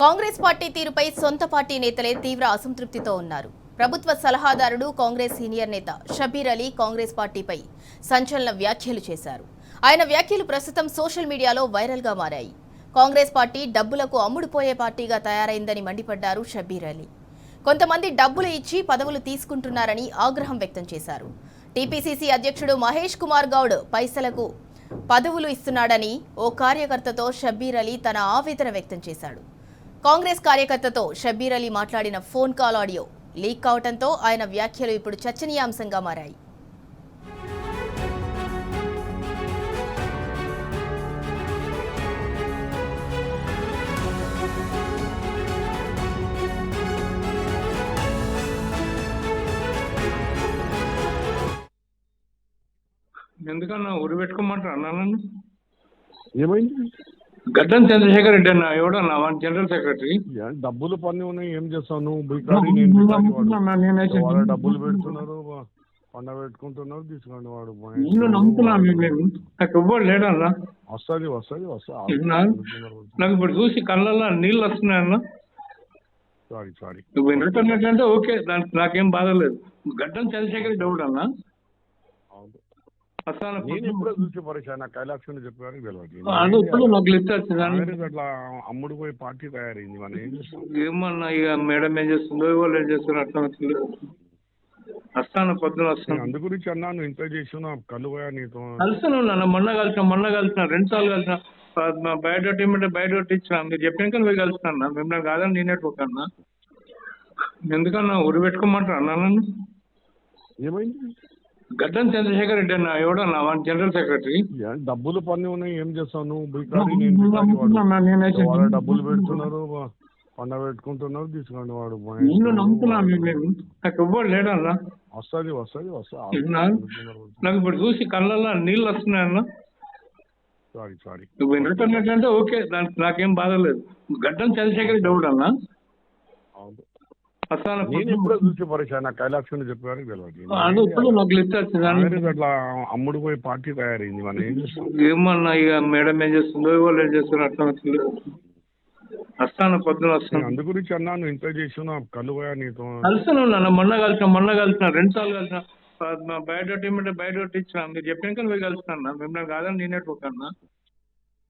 Congress party తీరుపై సొంత party నేతలే తీవ్ర అసంతృప్తితో ఉన్నారు. ప్రభుత్వ సలహాదారుడు కాంగ్రెస్ సీనియర్ నేత షబీర్ అలీ కాంగ్రెస్ పార్టీపై సంచలన వ్యాఖ్యలు చేశారు. ఆయన వ్యాఖ్యలు ప్రస్తుతం సోషల్ మీడియాలో వైరల్ గా మారాయి. కాంగ్రెస్ పార్టీ డబ్బులకు అమ్ముడుపోయే పార్టీగా తయారైందని మండిపడ్డారు షబీర్ అలీ. కొంతమంది డబ్బులు ఇచ్చి పదవులు తీసుకుంటున్నారని ఆగ్రహం వ్యక్తం చేశారు. టీపీసీసీ అధ్యక్షుడు మహేష్ కుమార్ గౌడ్ పైసలకు పదవులు ఇస్తున్నాడని ఓ కార్యకర్తతో షబీర్ అలీ తన ఆవేదన వ్యక్తం చేశాడు. కాంగ్రెస్ కార్యకర్తతో షబీర్ అలీ మాట్లాడిన ఫోన్ కాల్ ఆడియో లీక్ కావడంతో ఆయన వ్యాఖ్యలు ఇప్పుడు చర్చనీయాంశంగా మారాయి. ఎందుకన్నా ఊరు పెట్టుకోమంటారు అన్నా నన్ను ఏమైంది? గడ్డం చంద్రశేఖర్ రెడ్డి అన్న ఎవడన్నా వాడి జనరల్ సెక్రటరీ. డబ్బులు పని ఉన్నాయి, ఏం చేస్తావు నువ్వు? బికారి నేను బికారి వాడు. వాళ్ళ డబ్బులు పెడుతున్నారు, పండ పెట్టుకుంటున్నారు, తీసుకోండి వాడు. నేను నమ్ముతున్నాను, నాకు ఎవ్వడు లేడన్నా. వస్తుంది వస్తుంది వస్తుంది. నాకు ఇప్పుడు చూసి కళ్ళల్లో నీళ్ళు వస్తున్నాయన్న. Sorry sorry. నువ్వు వినటంటే ఓకే, దానికి నాకేం బాధ లేదు. గడ్డం చంద్రశేఖర్ రెడ్డి ఎవడన్నా? నేను ఎప్పుడో చూసి పరిచయం, నాకు కైలాక్షన్ చెప్పారు అట్లా అమ్ముడు పోయి పార్టీ తయారైంది. మనం ఏం చేస్తాం? ఏమన్నా ఇక మేడం ఏం చేస్తుందో వాళ్ళు ఏం చేస్తున్నారు అట్లా వస్తాను, పొద్దున వస్తాను. అందు గురించి అన్నా నువ్వు ఇంత చేసిన కళ్ళు పోయా నీతో కలిసాను నాన్న. మొన్న కలిసిన 2 సార్లు కలిసిన. బయోడేట్ ఏమంటే బయోడేట్ ఇచ్చిన, మీరు చెప్పాక పోయి కలుస్తాను. మిమ్మల్ని కాదని నేనే పోకన్నా. ఎందుకన్నా ఊరు పెట్టుకోమంటారు అన్నా నన్ను? ఏమైంది? గడ్డం చంద్రశేఖర్ రెడ్డి అన్న ఎవడన్నా వాడి జనరల్ సెక్రటరీ. డబ్బులు పని ఉన్నాయి, ఏం చేస్తావు నువ్వు? బికారి నేను బికారి వాడు. వాళ్ళ డబ్బులు పెడుతున్నారు, పండ పెట్టుకుంటున్నారు, తీసుకోండి వాడు. నేను నమ్ముతున్నాను, నాకు ఎవ్వడు లేడన్నా. వస్తుంది వస్తుంది వస్తుంది. నాకు ఇప్పుడు చూసి కళ్ళల్లో నీళ్ళు వస్తున్నాయన్న. Sorry sorry. నువ్వు వినటంటే ఓకే, దానికి నాకేం బాధ లేదు. గడ్డం చంద్రశేఖర్ రెడ్డి ఎవడన్నా? నేను ఎప్పుడో చూసి పరిచయం, నాకు కైలాక్షన్ చెప్పారు అట్లా అమ్ముడు పోయి పార్టీ తయారైంది. మనం ఏం చేస్తాం? ఏమన్నా ఇక మేడం ఏం చేస్తుందో వాళ్ళు ఏం చేస్తున్నారు అట్లా వస్తాను, పొద్దున వస్తాను. అందు గురించి అన్నా నువ్వు ఇంత చేసిన కళ్ళు పోయా నీతో కలిసాను నాన్న. మొన్న కలిసిన 2 సార్లు కలిసిన. బయోడేట్ ఏమంటే బయోడేట్ ఇచ్చిన, మీరు చెప్పాక పోయి కలుస్తాను. మిమ్మల్ని కాదని నేనే పోకన్నా.